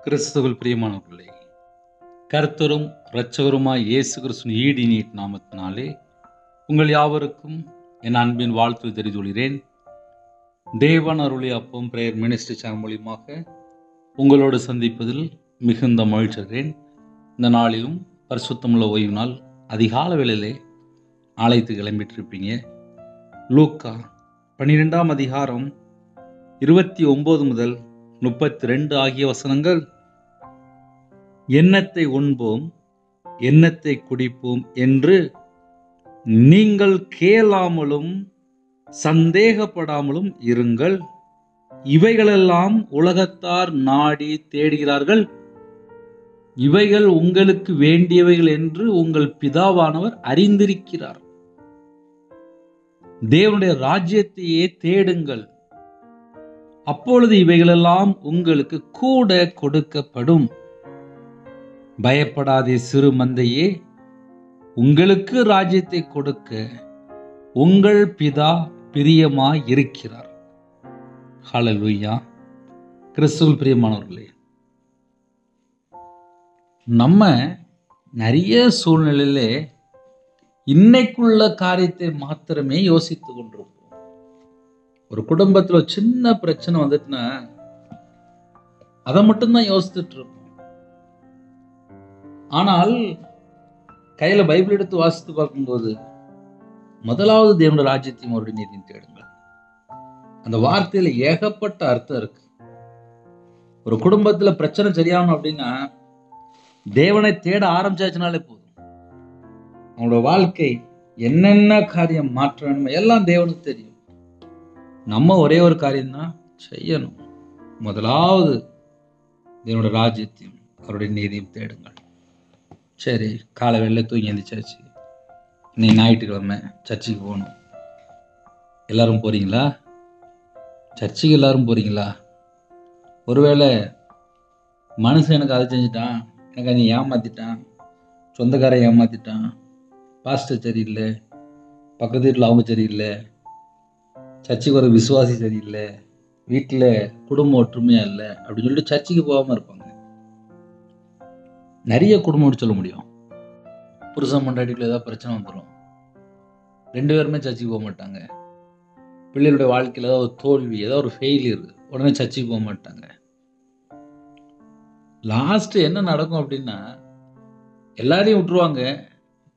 கிறிஸ்துவில் பிரியமானவர்களே, கர்த்தரும் இரட்சகருமாய் இயேசு கிறிஸ்துவின் ஈடினீட் நாமத்தினாலே உங்கள் யாவருக்கும் என் அன்பின் வாழ்த்து தெரிவித்துள்ளேன். தேவன் அருளிய அப்பம் பிரேயர் மினிஸ்ட்ரி சேனல் மூலியமாக உங்களோடு சந்திப்பதில் மிகுந்த மகிழ்ச்சிகிறேன். இந்த நாளிலும் பரிசுத்தமுள்ள ஓய்வு நாள் அதிகால வேளையிலே ஆலயத்துக்கு கிளம்பிட்டிருப்பீங்க. லூக்கா 12ஆம் அதிகாரம் 29 முதல் 32 ஆகிய வசனங்கள், எண்ணத்தை உண்போம் எண்ணத்தை குடிப்போம் என்று நீங்கள் கேளாமலும் சந்தேகப்படாமலும் இருங்கள். இவைகளெல்லாம் உலகத்தார் நாடி தேடுகிறார்கள். இவைகள் உங்களுக்கு வேண்டியவைகள் என்று உங்கள் பிதாவானவர் அறிந்திருக்கிறார். தேவனுடைய ராஜ்யத்தையே தேடுங்கள், அப்பொழுது இவைகளெல்லாம் உங்களுக்கு கூட கொடுக்கப்படும். பயப்படாதே சிறு மந்தையே, உங்களுக்கு ராஜ்யத்தை கொடுக்க உங்கள் பிதா பிரியமாய் இருக்கிறார். ஹல்லேலூயா. கிறிஸ்துவில் பிரியமானவர்களே, நம்ம நிறைய சூழ்நிலையிலே இன்னைக்குள்ள காரியத்தை மாத்திரமே யோசித்து கொண்டிருப்போம். ஒரு குடும்பத்துல சின்ன பிரச்சனை வந்துட்டுனா அதை மட்டும்தான் யோசிச்சுட்டு இருப்போம். ஆனால் கையில பைபிள் எடுத்து வாசித்து பார்க்கும்போது, முதலாவது தேவனுடைய ராஜ்யத்தையும் அவருடைய நீதியையும் தேடுங்கள். அந்த வார்த்தையில ஏகப்பட்ட அர்த்தம் இருக்கு. ஒரு குடும்பத்துல பிரச்சனை சரியாகணும் அப்படின்னா தேவனை தேட ஆரம்பிச்சாச்சுனாலே போதும். அவங்களோட வாழ்க்கை என்னென்ன காரியம் மாற்ற வேணுமோ எல்லாம் தேவனுக்கு தெரியும். நம்ம ஒரே ஒரு காரியம் தான் செய்யணும். முதலாவது தேவனுடைய ராஜ்யத்தையும் அவருடைய நீதியும் தேடுங்கள். சரி, காலை வேளையில தூங்கி எழுந்திரிச்சாச்சு, இன்னைக்கு ஞாயிற்றுக்கிழமை சர்ச்சுக்கு போகணும். எல்லாரும் போறீங்களா? சர்ச்சுக்கு எல்லாரும் போறீங்களா? ஒருவேளை மனுஷன் எனக்கு அதை செஞ்சுட்டான், எனக்கு அதை ஏமாத்திட்டான், சொந்தக்காரன் ஏமாத்திட்டான், பாஸ்டர் சரியில்லை, பக்கத்து வீட்டில் அவங்க சரியில்லை, சர்ச்சுக்கு வர விசுவாசி சரியில்லை, வீட்டில் குடும்ப ஒற்றுமையா இல்லை அப்படின்னு சொல்லிட்டு சர்ச்சுக்கு போகாமல் இருப்பாங்க. நிறைய குடும்பம் சொல்ல முடியும். புருஷன் பொண்டாட்டிக்குள்ள ஏதாவது பிரச்சனை வந்துடும், 2 பேருமே சர்ச்சுக்கு போக மாட்டாங்க. பிள்ளைகளுடைய வாழ்க்கையில் ஏதாவது ஒரு தோல்வி, ஏதாவது ஒரு ஃபெயிலியர், உடனே சர்ச்சுக்கு போக மாட்டாங்க. லாஸ்ட் என்ன நடக்கும் அப்படின்னா, எல்லாரையும் விட்டுருவாங்க,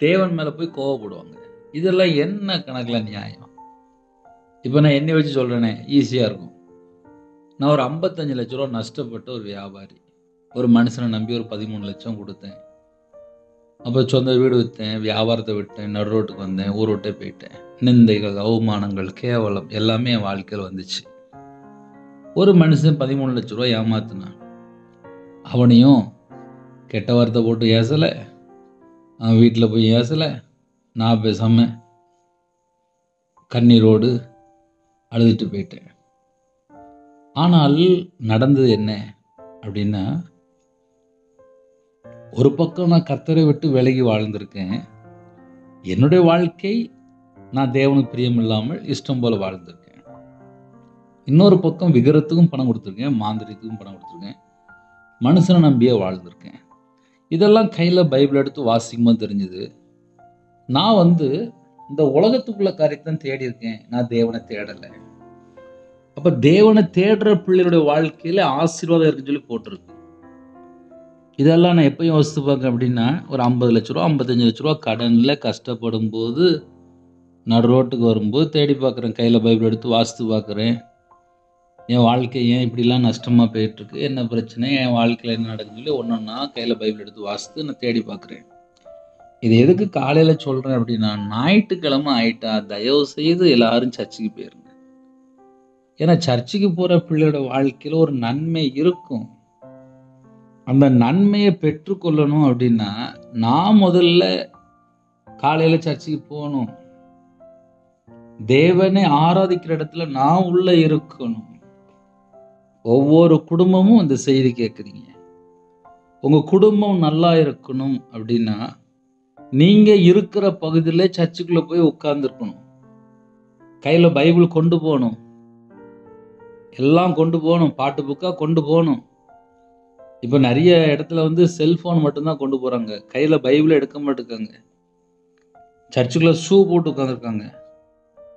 தேவன் மேலே போய் கோவப்படுவாங்க. இதெல்லாம் என்ன கணக்கில் நியாயம்? இப்போ நான் என்னை வச்சு சொல்கிறேனே, ஈஸியாக இருக்கும். நான் ஒரு 55 லட்ச ரூபா நஷ்டப்பட்ட ஒரு வியாபாரி. ஒரு மனுஷனை நம்பி ஒரு 13 லட்சம் கொடுத்தேன். அப்போ சொந்த வீடு விற்றேன், வியாபாரத்தை விட்டேன், நடு ரோட்டுக்கு வந்தேன், ஊர் விட்டே போயிட்டேன். நிந்தைகள், அவமானங்கள், கேவலம் எல்லாமே என் வாழ்க்கையில் வந்துச்சு. ஒரு மனுஷன் 13 லட்ச ரூபா ஏமாத்தினான். அவனையும் கெட்ட வார்த்தை போட்டு ஏசலை, அவன் வீட்டில் போய் ஏசலை, நான் பேசாம கண்ணீரோடு அழுதுட்டு போயிட்டேன். ஆனால் நடந்தது என்ன அப்படின்னா, ஒரு பக்கம் நான் கர்த்தரை விட்டு விலகி வாழ்ந்திருக்கேன். என்னுடைய வாழ்க்கை நான் தேவனுக்கு பிரியம் இல்லாமல் இஷ்டம் போல வாழ்ந்திருக்கேன். இன்னொரு பக்கம் விக்கிரத்துக்கும் பணம் கொடுத்துருக்கேன், மாந்திரிகத்துக்கும் பணம் கொடுத்துருக்கேன், மனுஷனை நம்பியே வாழ்ந்திருக்கேன். இதெல்லாம் கையில் பைபிள் எடுத்து வாசிக்கும்போது தெரிஞ்சுது, நான் இந்த உலகத்துக்குள்ள காரியத்தை தேடி இருக்கேன், நான் தேவனை தேடலை. அப்ப தேவனை தேடுற பிள்ளைகளுடைய வாழ்க்கையில ஆசீர்வாதம் இருக்குன்னு சொல்லி போட்டிருக்கு. இதெல்லாம் நான் எப்போ யோசித்து பார்க்க அப்படின்னா, ஒரு 50 லட்ச ரூபா 55 லட்ச ரூபா கடனில் கஷ்டப்படும் போது, நடு ரோட்டுக்கு வரும்போது தேடி பார்க்குறேன், கையில் பைபிள் எடுத்து வாசித்து பார்க்குறேன். என் வாழ்க்கை ஏன் இப்படிலாம் நஷ்டமாக போயிட்டுருக்கு, என்ன பிரச்சனை, என் வாழ்க்கையில் என்ன நடக்குன்னு சொல்லி ஒன்றொன்னா கையில் பைபிள் எடுத்து வாசித்து நான் தேடி பார்க்குறேன். இது எதுக்கு காலையில் சொல்கிறேன் அப்படின்னா, ஞாயிற்றுக்கிழமை ஆயிட்டா தயவு செய்து எல்லாரும் சர்ச்சுக்கு போயிருங்க. ஏன்னா சர்ச்சுக்கு போகிற பிள்ளையோட வாழ்க்கையில் ஒரு நன்மை இருக்கும். அந்த நன்மையை பெற்றுக்கொள்ளணும் அப்படின்னா நான் முதல்ல காலையில் சர்ச்சுக்கு போகணும். தேவனை ஆராதிக்கிற இடத்துல நான் உள்ள இருக்கணும். ஒவ்வொரு குடும்பமும் இந்த செய்தி கேட்குறீங்க. உங்கள் குடும்பம் நல்லா இருக்கணும் அப்படின்னா நீங்கள் இருக்கிற பகுதியில் சர்ச்சுக்குள்ளே போய் உட்கார்ந்துருக்கணும். கையில் பைபிள் கொண்டு போகணும், எல்லாம் கொண்டு போகணும், பாட்டு புக்காக கொண்டு போகணும். இப்போ நிறைய இடத்துல வந்து செல்ஃபோன் மட்டும்தான் கொண்டு போகிறாங்க, கையில் பைபிளை எடுக்க மாட்டேங்காங்க. சர்ச்சுக்குள்ளே ஷூ போட்டு உட்காந்துருக்காங்க,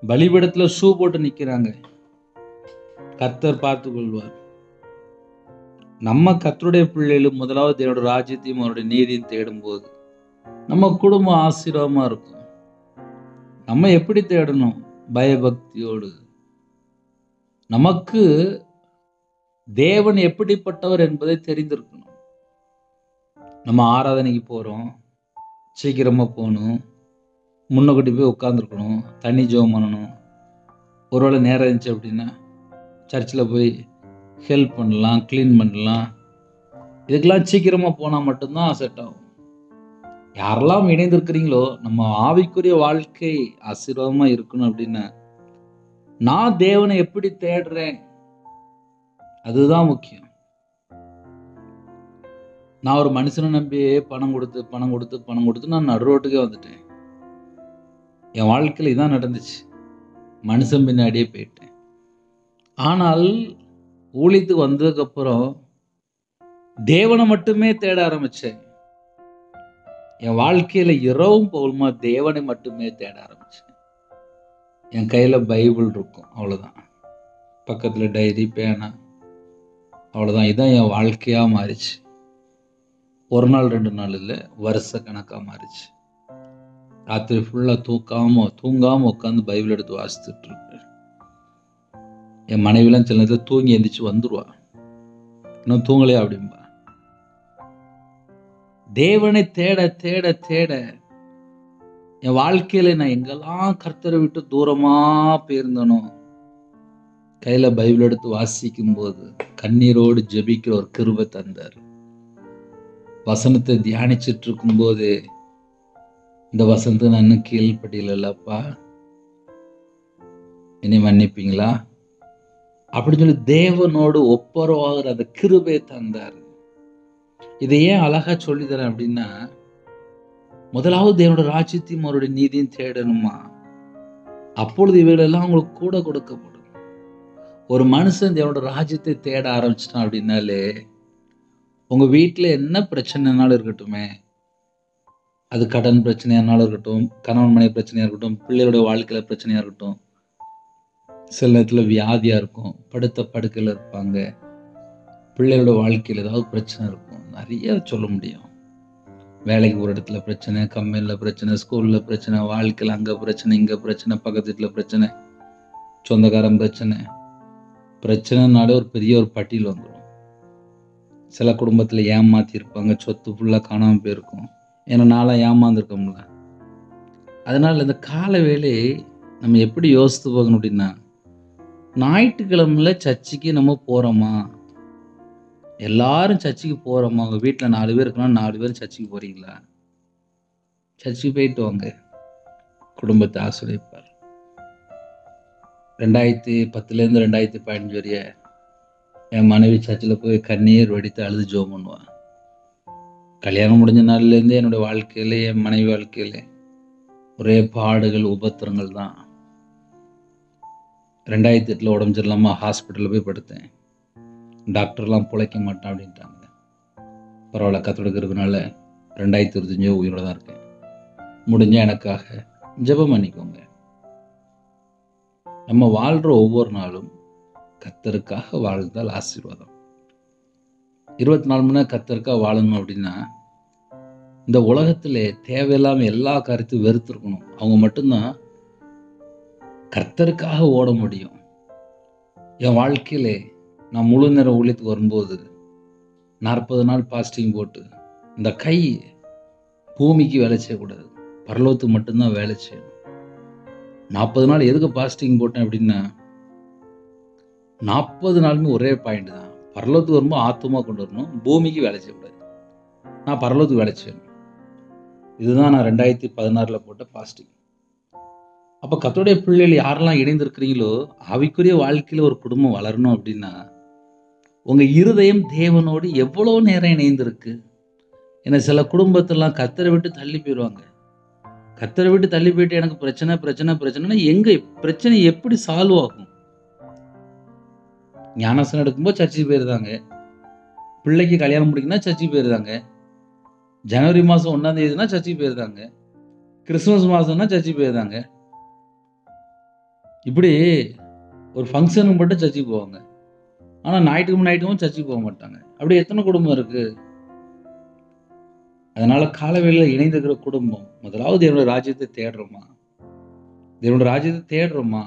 பலிபீடத்தில் ஷூ போட்டு நிற்கிறாங்க. கர்த்தர் பார்த்து கொள்வார். நம்ம கர்த்தருடைய பிள்ளைகளும் முதலாவது என்னோட ராஜ்யத்தையும் அவருடைய நீதியும் தேடும்போது நம்ம குடும்பம் ஆசீர்வாதமா இருக்கும். நம்ம எப்படி தேடணும்? பயபக்தியோடு. நமக்கு தேவன் எப்படிப்பட்டவர் என்பதை தெரிந்திருக்கணும். நம்ம ஆராதனைக்கு போறோம், சீக்கிரமா போகணும், முன்னக்கூட்டி போய் உட்காந்துருக்கணும், தண்ணி ஜெபம் பண்ணணும். ஒருவேளை நேரம் இருந்துச்சு அப்படின்னா சர்ச்சில் போய் ஹெல்ப் பண்ணலாம், க்ளீன் பண்ணலாம். இதுக்கெல்லாம் சீக்கிரமாக போனால் மட்டும்தான் செட் ஆகும். யாரெல்லாம் இணைந்திருக்கிறீங்களோ நம்ம ஆவிக்குரிய வாழ்க்கை ஆசீர்வாதமாக இருக்கணும் அப்படின்னா நான் தேவனை எப்படி தேடுறேன் அதுதான் முக்கியம். நான் ஒரு மனுஷனை நம்பியே பணம் கொடுத்து நான் நடு ரோட்டுக்கே வந்துட்டேன். என் வாழ்க்கையில் இதான் நடந்துச்சு. மனுஷன் பின்னாடியே போயிட்டேன். ஆனால் ஊழியத்துக்கு வந்ததுக்கப்புறம் தேவனை மட்டுமே தேட ஆரம்பித்தேன். என் வாழ்க்கையில் இரவும் பகலுமா தேவனை மட்டுமே தேட ஆரம்பித்தேன். என் கையில் பைபிள் இருக்கும், அவ்வளோதான். பக்கத்தில் டைரி, பேனா, அவ்வளோதான். இதுதான் என் வாழ்க்கையாக மாறிச்சு. ஒரு நாள் 2 நாள் இல்லை, வருஷ கணக்காக மாறிச்சு. ராத்திரி ஃபுல்லாக தூங்காமல் உட்காந்து பைபிள் எடுத்து வாசித்துட்டு இருப்பேன். என் மனைவிலாம் சில நேரத்தில் தூங்கி எந்திரிச்சு வந்துடுவா, இன்னும் தூங்கலையா அப்படின்பா. தேவனை தேட தேட தேட என் வாழ்க்கையில நான் எங்கெல்லாம் கர்த்தரை விட்டு தூரமா போயிருந்தனோ கையில பைபிள் எடுத்து வாசிக்கும் போது கண்ணீரோடு ஜெபிக்கிற ஒரு கிருபை தந்தார். வசனத்தை தியானிச்சுட்டு இருக்கும் போது இந்த வசனத்தை நான் இன்னும் கீழ்படியலப்பா, இனி மன்னிப்பீங்களா அப்படின்னு சொல்லி தேவனோடு ஒப்புரவாகிற அந்த கிருபை தந்தார். இதை ஏன் அழகா சொல்லி தரேன் அப்படின்னா, முதலாவது தேவனோட ராஜ்யத்தையும் அவருடைய நீதியும் தேடணுமா, அப்பொழுது இவைகளெல்லாம் உங்களுக்கு கூட கொடுக்கப்படும். ஒரு மனுஷன் தேவனோட ராஜ்யத்தை தேட ஆரம்பிச்சிட்டான் அப்படின்னாலே உங்க வீட்டில் என்ன பிரச்சனைனாலும் இருக்கட்டுமே, அது கடன் பிரச்சனையானாலும் இருக்கட்டும், கணவன் மனைவி பிரச்சனையா இருக்கட்டும், பிள்ளையோட வாழ்க்கையில பிரச்சனையா இருக்கட்டும், சில நேரத்தில் வியாதியா இருக்கும், படுத்த படுக்கையில் இருப்பாங்க, பிள்ளையோட வாழ்க்கையில் ஏதாவது பிரச்சனை இருக்கும், நிறைய சொல்ல முடியும். வேலைக்கு ஒரு இடத்துல பிரச்சனை, கம்பெனியில் பிரச்சனை, ஸ்கூலில் பிரச்சனை, வாழ்க்கையில் அங்கே பிரச்சனை, இங்கே பிரச்சனை, பக்கத்து வீட்டில் பிரச்சனை, சொந்தக்காரன் பிரச்சனை. பிரச்சனைனாலே ஒரு பெரிய ஒரு பட்டியல் வந்துடும். சில குடும்பத்தில் ஏமாற்றிருப்பாங்க, சொத்து ஃபுல்லாக காணாமல் போயிருக்கும். ஏன்னா நாளாக ஏமாந்துருக்கோம்ல. அதனால் இந்த கால வேலையை நம்ம எப்படி யோசித்து போகணும் அப்படின்னா, ஞாயிற்றுக்கிழமையில சர்ச்சுக்கு நம்ம போகிறோமா, எல்லாரும் சர்ச்சுக்கு போகிறோமா? உங்கள் வீட்டில் 4 பேர் இருக்கணும், 4 பேரும் சர்ச்சுக்கு போகிறீங்களா? சர்ச்சுக்கு போயிட்டு வாங்க, குடும்பத்தை ஆசிரியப்பார். 2010 2015 வரைய என் மனைவி சர்ச்சில் போய் கண்ணீர் வடித்து அழுது ஜெபம் பண்ணுவான். கல்யாணம் முடிஞ்ச நாள்லேருந்து என்னுடைய வாழ்க்கையில், என் மனைவி வாழ்க்கையில் ஒரே பாடுகள், உபத்திரங்கள் தான். 2008 உடம்பு சரியில்லாமல் ஹாஸ்பிட்டலில் போய் படுத்தேன். டாக்டர்லாம் பிழைக்க மாட்டான் அப்படின்ட்டாங்க. பரவாயில்ல, கத்தோட இருக்கனால 2025 உயிரோட தான் இருக்கேன். முடிஞ்சால் எனக்காக ஜெபம் பண்ணிக்கோங்க. நம்ம வாழ்கிற ஒவ்வொரு நாளும் கர்த்தருக்காக வாழ்ந்தால் ஆசீர்வாதம். 24 மணி நேரம் கர்த்தருக்காக வாழணும் அப்படின்னா இந்த உலகத்திலே தேவையில்லாமல் எல்லா காரியத்தையும் வெறுத்திருக்கணும். அவங்க மட்டும்தான் கர்த்தருக்காக ஓட முடியும். என் வாழ்க்கையிலே நான் முழு நேரம் ஊழியத்துக்கு வரும்போது 40 நாள் பாஸ்டிங் போட்டு இந்த கை பூமிக்கு வேலை செய்யக்கூடாது, பரலோகத்துக்கு மட்டும்தான் வேலை செய்யணும். 40 நாள் எதுக்கு பாஸ்டிங் போட்டேன் அப்படின்னா, 40 நாளுமே ஒரே பாயிண்ட் தான். பரலோகத்துக்கு வரும்போது ஆத்துமா கொண்டு வரணும், பூமிக்கு வேலை செய்யக்கூடாது. நான் பரலோகத்துக்கு வேலை செய்யணும். இதுதான் நான் 2016 போட்ட பாஸ்டிங். அப்போ கர்த்தருடைய பிள்ளைகள் யாரெல்லாம் இணைந்திருக்கிறீங்களோ, ஆவிக்குரிய வாழ்க்கையில் ஒரு குடும்பம் வளரணும் அப்படின்னா உங்கள் இருதயம் தேவனோடு எவ்வளோ நேரம் இணைந்திருக்கு. ஏன்னா சில குடும்பத்தெல்லாம் கர்த்தரை விட்டு தள்ளி போயிடுவாங்க. கர்த்தரை விட்டு தள்ளி போயிட்டு எனக்கு பிரச்சனைன்னா எங்கே பிரச்சனை எப்படி சால்வ் ஆகும்? ஞானசனம் எடுக்கும்போது சர்ச்சுக்கு போயிருந்தாங்க, பிள்ளைக்கு கல்யாணம் முடிக்கணும்னா சர்ச்சுக்கு போயிருந்தாங்க. ஜனவரி மாதம் 1ஆம் தேதினா சர்ச்சுக்கு போயிருந்தாங்க. கிறிஸ்துமஸ் மாதம்னா சர்ச்சுக்கு போயிருந்தாங்க. இப்படி ஒரு ஃபங்க்ஷனுக்கு மட்டும் சர்ச்சுக்கு போவாங்க. ஆனால் ஞாயிற்றுக்கிழமை சர்ச்சுக்கு போக மாட்டாங்க. அப்படி எத்தனை குடும்பம் இருக்கு? அதனால காலவேளையில் இணைந்திருக்கிற குடும்பம் முதலாவது தேவனுடைய ராஜ்யத்தை தேடுறோமா? தேவனுடைய ராஜ்யத்தை தேடுறோமா?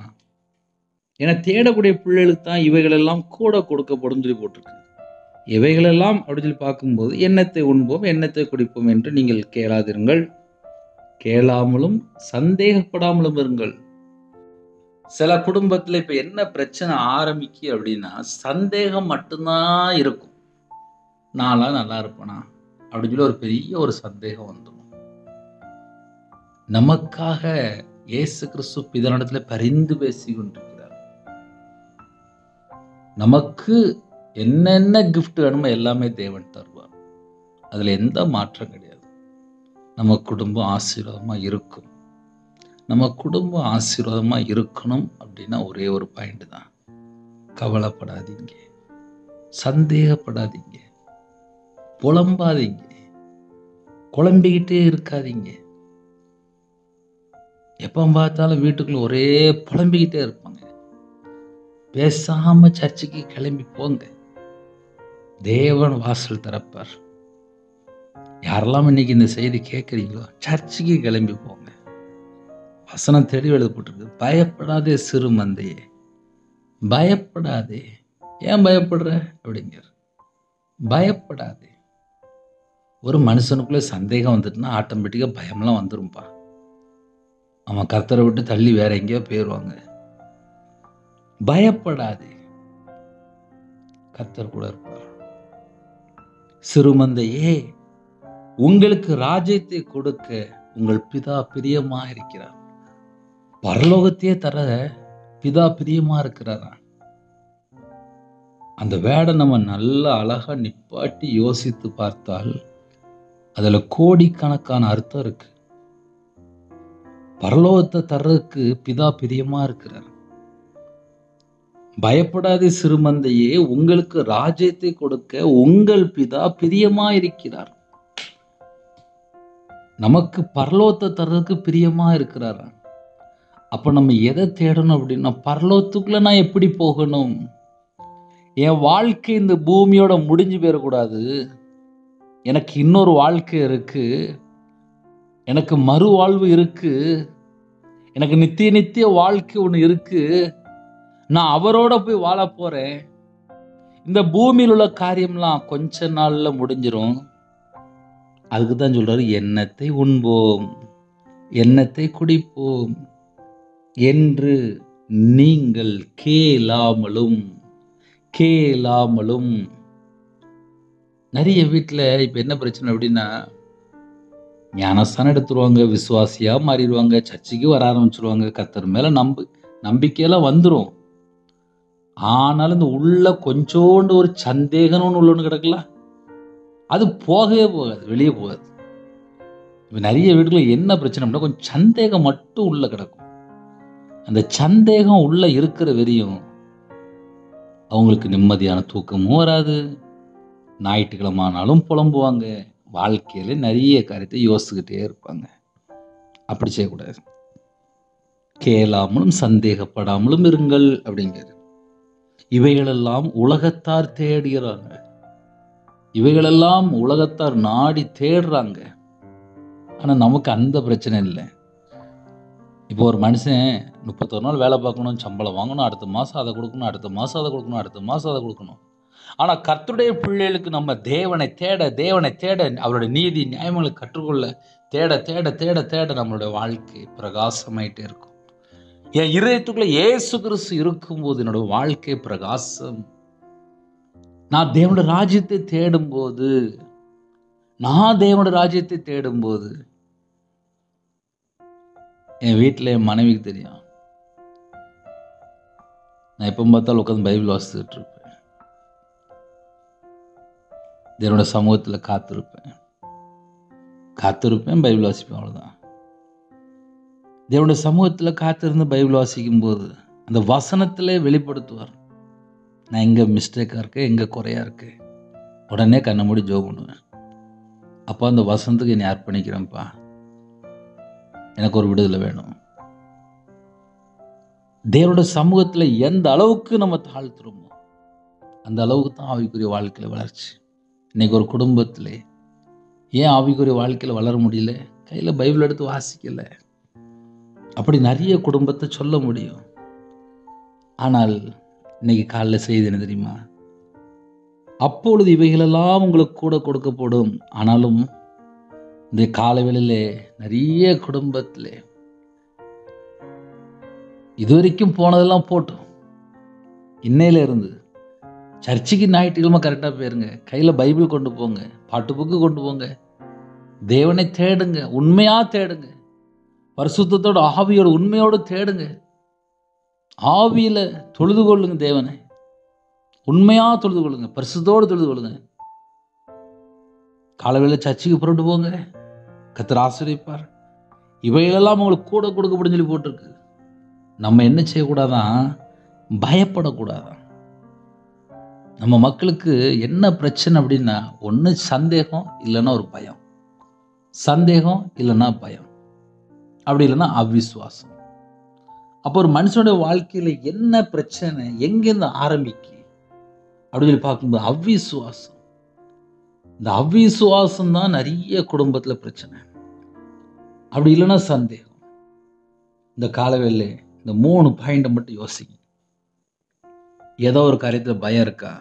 ஏன்னா தேடக்கூடிய பிள்ளைகளுக்கு தான் இவைகளெல்லாம் கூட கொடுக்கப்படும் சொல்லி போட்டிருக்கு. இவைகளெல்லாம் அப்படின்னு சொல்லி பார்க்கும்போது எண்ணத்தை உண்போம், எண்ணத்தை குடிப்போம் என்று நீங்கள் கேளாதிருங்கள், கேளாமலும் சந்தேகப்படாமலும் இருங்கள். சில குடும்பத்தில் இப்போ என்ன பிரச்சனை ஆரம்பிக்கு அப்படின்னா, சந்தேகம் மட்டும்தான் இருக்கும். நான்லாம் நல்லா இருப்பேனா அப்படின்னு சொல்லி ஒரு பெரிய ஒரு சந்தேகம் வந்துடும். நமக்காக இயேசு கிறிஸ்து பிதானிடத்தில் பரிந்து பேசி கொண்டிருக்கிறார். நமக்கு என்னென்ன கிஃப்ட் வேணுமோ எல்லாமே தேவன் தருவார். அதில் எந்த மாற்றம் கிடையாது. நம்ம குடும்பம் ஆசீர்வாதமாக இருக்கும். நம்ம குடும்பம் ஆசீர்வாதமாக இருக்கணும் அப்படின்னா ஒரே ஒரு பாயிண்ட் தான். கவலைப்படாதீங்க, சந்தேகப்படாதீங்க, புலம்பாதீங்க, குழம்பிக்கிட்டே இருக்காதீங்க. எப்போ பார்த்தாலும் வீட்டுக்குள்ள ஒரே புலம்பிக்கிட்டே இருப்பாங்க. பேசாம சர்ச்சுக்கு கிளம்பி போங்க, தேவன் வாசல் திறப்பார். யாரெல்லாம் இன்னைக்கு இந்த செய்தி கேட்குறீங்களோ சர்ச்சுக்கு கிளம்பி போங்க. வசனம் தெளிவு எழுதப்பட்டிருக்கு. பயப்படாதே சிறு மந்தையே, பயப்படாதே. ஏன் பயப்படுற அப்படிங்கிற, பயப்படாதே. ஒரு மனுஷனுக்குள்ள சந்தேகம் வந்துட்டுனா ஆட்டோமேட்டிக்காக பயம்லாம் வந்துரும்பா. அவன் கர்த்தரை விட்டு தள்ளி வேற எங்கேயோ போயிடுவாங்க. பயப்படாதே, கர்த்தர் கூட இருப்பார். சிறுமந்தையே, உங்களுக்கு ராஜ்யத்தை கொடுக்க உங்கள் பிதா பிரியமா இருக்கிறார். பரலோகத்தையே தர பிதா பிரியமா இருக்கிறாரா? அந்த வேடை நம்ம நல்லா அழகா நிப்பாட்டி யோசித்து பார்த்தால் அதுல கோடிக்கணக்கான அர்த்தம் இருக்கு. பரலோகத்தை தர்றதுக்கு பிதா பிரியமா இருக்கிறார். பயப்படாதே சிறுமந்தையே, உங்களுக்கு ராஜ்யத்தை கொடுக்க உங்கள் பிதா பிரியமா இருக்கிறார். நமக்கு பரலோகத்தை தர்றதுக்கு பிரியமா இருக்கிறாரா? அப்ப நம்ம எதை தேடணும் அப்படின்னா, பரலோகத்துக்குள்ள நான் எப்படி போகணும்? என் வாழ்க்கை இந்த பூமியோட முடிஞ்சு போயிடக்கூடாது. எனக்கு இன்னொரு வாழ்க்கை இருக்கு, எனக்கு மறுவாழ்வு இருக்கு, எனக்கு நித்திய வாழ்க்கை ஒன்று இருக்கு. நான் அவரோட போய் வாழ போறேன். இந்த பூமியில் உள்ள காரியம்லாம் கொஞ்ச நாள்ல முடிஞ்சிரும். அதுக்கு தான் சொல்றாரு, எண்ணத்தை உண்போம், எண்ணத்தை குடிப்போம் என்று நீங்கள் கேளாமலும். நிறைய வீட்டில் இப்போ என்ன பிரச்சனை அப்படின்னா, ஞானஸ்தானம் எடுத்துருவாங்க, விசுவாசியா மாறிடுவாங்க, சர்ச்சுக்கு வர ஆரம்பிச்சிருவாங்க, கர்த்தர் மேல நம்பிக்கையெல்லாம் வந்துடும். ஆனாலும் இந்த உள்ள கொஞ்சோண்டு ஒரு சந்தேகம்னு உள்ள ஒன்று கிடக்கல, அது போகவே போகாது, வெளியே போகாது. இப்போ நிறைய வீடுகளில் என்ன பிரச்சனை அப்படின்னா, கொஞ்சம் சந்தேகம் மட்டும் உள்ள கிடக்கும். அந்த சந்தேகம் உள்ள இருக்கிற வரையும் அவங்களுக்கு நிம்மதியான தூக்கமும் வராது. ஞாயிற்றுக்கிழமை ஆனாலும் புலம்புவாங்க. வாழ்க்கையில நிறைய காரியத்தை யோசிச்சுக்கிட்டே இருப்பாங்க. அப்படி செய்யக்கூடாது. கேளாமலும் சந்தேகப்படாமலும் இருங்கள் அப்படிங்கிறது. இவைகளெல்லாம் உலகத்தார் தேடுகிறாங்க, இவைகளெல்லாம் உலகத்தார் நாடி தேடுறாங்க. ஆனா நமக்கு அந்த பிரச்சனை இல்லை. இப்போ ஒரு மனுஷன் 31 நாள் வேலை பார்க்கணும், சம்பளம் வாங்கணும், அடுத்த மாதம் அதை கொடுக்கணும், அடுத்த மாதம் அதை கொடுக்கணும், அடுத்த மாதம் அதை கொடுக்கணும். ஆனால் கர்த்தருடைய பிள்ளைகளுக்கு நம்ம தேவனை தேட அவருடைய நீதி நியாயங்களை கற்றுக்கொள்ள தேட தேட தேட தேட நம்மளுடைய வாழ்க்கை பிரகாசமாயிட்டே இருக்கும். என் இதயத்துக்குள்ள இயேசு கிறிஸ்து இருக்கும்போது என்னோட வாழ்க்கை பிரகாசம். நான் தேவனுடைய ராஜ்யத்தை தேடும்போது என் வீட்டில் என் மனைவிக்கு தெரியும், நான் எப்போ பார்த்தாலும் உட்காந்து பைபிள் வாசிச்சுட்டு இருப்பேன். தேவனுடைய சமூகத்தில் காத்திருப்பேன், பைபிள் வாசிப்பேன், அவ்வளோதான். தேவனுடைய சமூகத்தில் காத்திருந்து பைபிள் வாசிக்கும் போது அந்த வசனத்திலே வெளிப்படுத்துவார், நான் எங்கே மிஸ்டேக்காக இருக்கேன், எங்கே குறையா இருக்கேன். உடனே கண்ணை மூடி ஜெபம் பண்ணுவேன். அப்பா அந்த வசனத்துக்கு என்னை அர்ப்பணிக்கிறேன்ப்பா, எனக்கு ஒரு விடுதலை வேணும். தேவனுடைய சமூகத்தில் எந்த அளவுக்கு நம்ம தாழ்த்துறோமோ அந்த அளவுக்கு தான் ஆவிக்குரிய வாழ்க்கையில் வளர்ச்சி. இன்னைக்கு ஒரு குடும்பத்தில் ஏன் ஆவிக்குரிய வாழ்க்கையில் வளர முடியல? கையில் பைபிள் எடுத்து வாசிக்கல. அப்படி நிறைய குடும்பத்தை சொல்ல முடியும். ஆனால் இன்னைக்கு காலையில் செய்தி என்ன தெரியுமா? அப்பொழுது இவைகளெல்லாம் உங்களுக்கு கூட கொடுக்கப்படும். ஆனாலும் இந்த காலை வேளையிலே நிறைய குடும்பத்தில் இதுவரைக்கும் போனதெல்லாம் போட்டோம். இன்னையில இருந்து சர்ச்சுக்கு ஞாயிற்றுக்கிழமை கரெக்டாக போயிருங்க. கையில் பைபிள் கொண்டு போங்க, பாட்டு புக்கு கொண்டு போங்க, தேவனை தேடுங்க, உண்மையாக தேடுங்க, பரிசுத்தத்தோட ஆவியோட உண்மையோடு தேடுங்க, ஆவியில் தொழுது கொள்ளுங்க, தேவனை உண்மையாக தொழுது கொள்ளுங்க, பரிசுத்தோடு தொழுது கொள்ளுங்க. காலைவேளை சர்ச்சுக்கு புறப்பட்டு போங்க, கர்த்தர் ஆசீர்வதிப்பார். இவைகளெல்லாம் உங்களுக்கு கூட கொடுக்கப்படும் சொல்லி போட்டிருக்கு. நம்ம என்ன செய்யக்கூடாதான்? பயப்படக்கூடாதான். நம்ம மக்களுக்கு என்ன பிரச்சனை அப்படின்னா, ஒன்று சந்தேகம், இல்லைன்னா ஒரு பயம். சந்தேகம் இல்லைன்னா பயம், அப்படி இல்லைன்னா அவிசுவாசம். அப்போ ஒரு மனுஷனுடைய வாழ்க்கையில் என்ன பிரச்சனை, எங்கேருந்து ஆரம்பிக்கு அப்படின்னு சொல்லி பார்க்கும்போது அவிசுவாசம். இந்த அவிசுவாசம் தான் நிறைய குடும்பத்தில் பிரச்சனை. அப்படி இல்லைன்னா சந்தேகம். இந்த காலவேளை இந்த 3 பாயிண்டை மட்டும் யோசிங்க. ஏதோ ஒரு காரியத்தில் பயம் இருக்கா?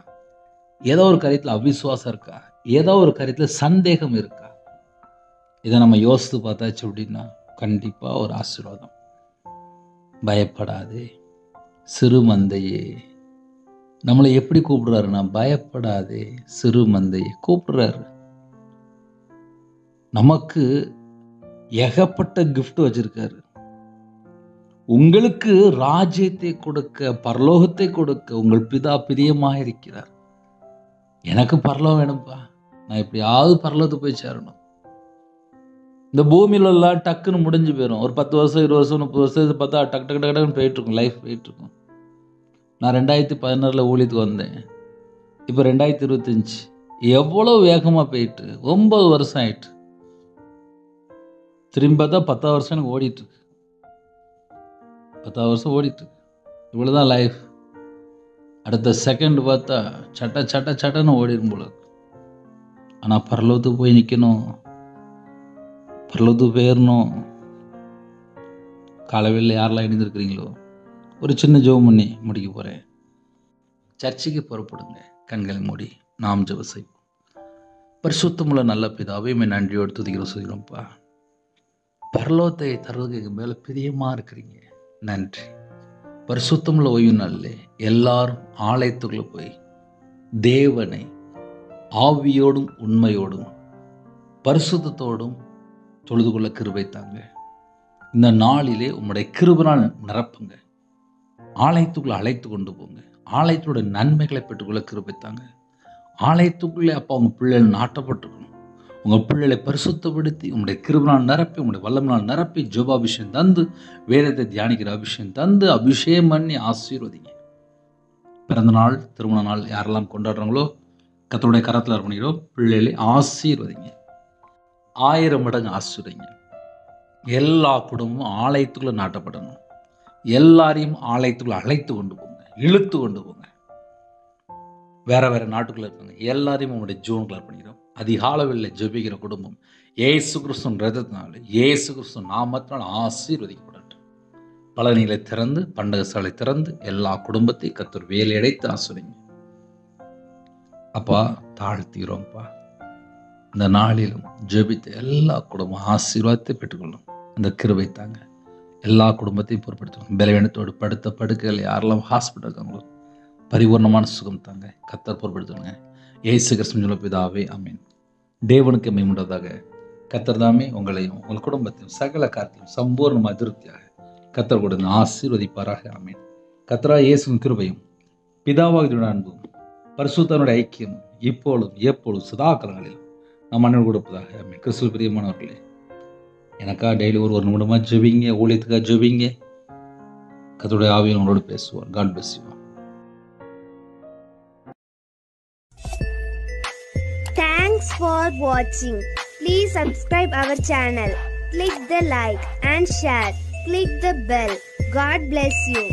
ஏதோ ஒரு காரியத்தில் அவிசுவாசம் இருக்கா? ஏதோ ஒரு காரியத்தில் சந்தேகம் இருக்கா? இதை நம்ம யோசித்து பார்த்தாச்சு அப்படின்னா கண்டிப்பாக ஒரு ஆசீர்வாதம். பயப்படாதே சிறு மந்தையே. நம்மளை எப்படி கூப்பிடுறாருன்னா, பயப்படாதே சிறு மந்தையே கூப்பிடுறாரு. நமக்கு ஏகப்பட்ட கிஃப்ட் வச்சிருக்காரு. உங்களுக்கு ராஜ்யத்தை கொடுக்க, பரலோகத்தை கொடுக்க உங்கள் பிதா பிரியமாக இருக்கிறார். எனக்கு பரலோகம் வேணும்ப்பா, நான் எப்படியாவது பரலோகத்துக்கு போய் சேரணும். இந்த பூமியில எல்லாம் டக்குன்னு முடிஞ்சு போயிடும். ஒரு 10 வருஷம் 20 வருஷம் 30 வருஷம் பார்த்தா டக்கு டக்கு டக்குன்னு போயிட்டு இருக்கும், லைஃப் போயிட்டு இருக்கும். நான் 2016 ஊழியத்துக்கு வந்தேன். இப்போ 2025 எவ்வளோ வேகமாக போயிட்டு 9 வருஷம் ஆயிட்டு. திரும்பி பார்த்தா 10 வருஷம் எனக்கு ஓடிட்டு இருக்கு. 10 வருஷம் ஓடிட்டு இருக்கு. இவ்வளோதான் லைஃப். அடுத்த செகண்ட் பார்த்தா சட்ட சட்ட சட்டன்னு ஓடிடும் போல. ஆனால் பரலோகத்துக்கு போய் நிற்கணும், பரலோகத்துக்கு போயிடணும். காலையில் யாரெல்லாம் இணைந்திருக்கிறீங்களோ ஒரு சின்ன ஜெபம் பண்ணி முடிக்க போகிறேன். சர்ச்சுக்கு புறப்படுங்க, கண்களை மூடி நாம் ஜெபம் செய்வோம். பரிசுத்தமுள்ள நல்ல பிதாவே, நன்றியோடு துதிக்கிறோம் சொல்கிறோம்ப்பா. பரலோகத்தை தருவதுக்கு மேலே பிரியமாக இருக்கிறீங்க, நன்றி. பரிசுத்தமுள்ள ஓய்வு நாளில் எல்லாரும் ஆலயத்துக்குள்ளே போய் தேவனை ஆவியோடும் உண்மையோடும் பரிசுத்தத்தோடும் தொழுது கொள்ள கிருபை தாங்க. இந்த நாளிலே உம்முடைய கிருபையால் நிரப்புங்க. ஆலயத்துக்குள்ளே அழைத்து கொண்டு போங்க. ஆலயத்தோட நன்மைகளை பெற்றுக்கொள்ள கிருபை தாங்க. ஆலயத்துக்குள்ளே அப்பா உங்கள் பிள்ளைகள் நாட்டப்பட்டிருக்கணும். உங்கள் பிள்ளைகளை பரிசுத்தப்படுத்தி உங்களுடைய கிருபையால் நிரப்பி, உங்களுடைய வல்லமையால் நிரப்பி, ஜெபாபிஷேகம் தந்து, வேதத்தை தியானிக்கிற அபிஷேகம் தந்து, அபிஷேகம் பண்ணி ஆசீர்வதிங்க. பிறந்த நாள், திருமண நாள் யாரெல்லாம் கொண்டாடுறாங்களோ கர்த்தருடைய கரத்தில் அர்ப்பணிக்கிறோம். பிள்ளைகளை ஆசீர்வதிங்க, 1000 மடங்கு ஆசீர்வதிங்க. எல்லா குடும்பமும் ஆலயத்துக்குள்ளே நாட்டப்படணும். எல்லாரையும் ஆலயத்துக்குள்ளே அழைத்து கொண்டு போங்க, இழுத்து கொண்டு போங்க. வேற வேற நாட்டுக்குள்ளே இருக்காங்க, எல்லாரையும் உங்களுடைய ஜீவனுக்குள்ள அர்ப்பணிக்கிறோம். அதிகாலவில் ஜெபிக்கிற குடும்பம் இயேசு கிறிஸ்துவின் இரத்தத்தினால, இயேசு கிறிஸ்து நாமத்தினால் ஆசீர்வதிக்கப்படட்டும். பலனிகளை திறந்து, பண்டக சாலை திறந்து, எல்லா குடும்பத்தையும் கர்த்தர் வேலையடைத்து ஆசீர்வதிங்க. அப்பா தாழ்த்துகிறோம்ப்பா. இந்த நாளிலும் ஜெபித்து எல்லா குடும்பம் ஆசீர்வாதத்தை பெற்றுக்கொள்ளும். அந்த கிருபை தாங்க. எல்லா குடும்பத்தையும் பொறுப்படுத்தணும். பலவீனத்தோடு படுத்த படுக்கைகள் யாரெல்லாம் ஹாஸ்பிட்டல் இருக்காங்களோ பரிபூர்ணமான சுகம் தாங்க. கர்த்தர் பொறுப்படுத்துங்க. இயேசு கிறிஸ்துவின் பிதாவே, ஆமென். தேவனுக்கு மகிமையுண்டாவதாக. கர்த்தர் தாமே உங்களையும் உங்கள் குடும்பத்தையும் சகல காரியத்தையும் சம்பூர்ணமாக திருப்தியாக கர்த்தர் கொடுத்து ஆசீர்வதிப்பாராக, ஆமென். கர்த்தராகிய இயேசுவின் கிருபையும் பிதாவாகிய அன்பும் பரிசுத்தனுடைய ஐக்கியமும் இப்பொழுதும் எப்பொழுதும் சதா காலங்களிலும் நம் மன்னன் கொடுப்பதாக, ஆமென். கிறிஸ்துவில் பிரியமானவர்களே, எனக்கா டெய்லி ஒரு நிமிடமாக ஜெபிங்க, ஊழியத்துக்காக ஜெபிங்க. கர்த்தருடைய ஆவியில் உங்களோடு பேசுவார். God bless you. Thanks for watching. Please subscribe our channel. Click the like and share. Click the bell. God bless you.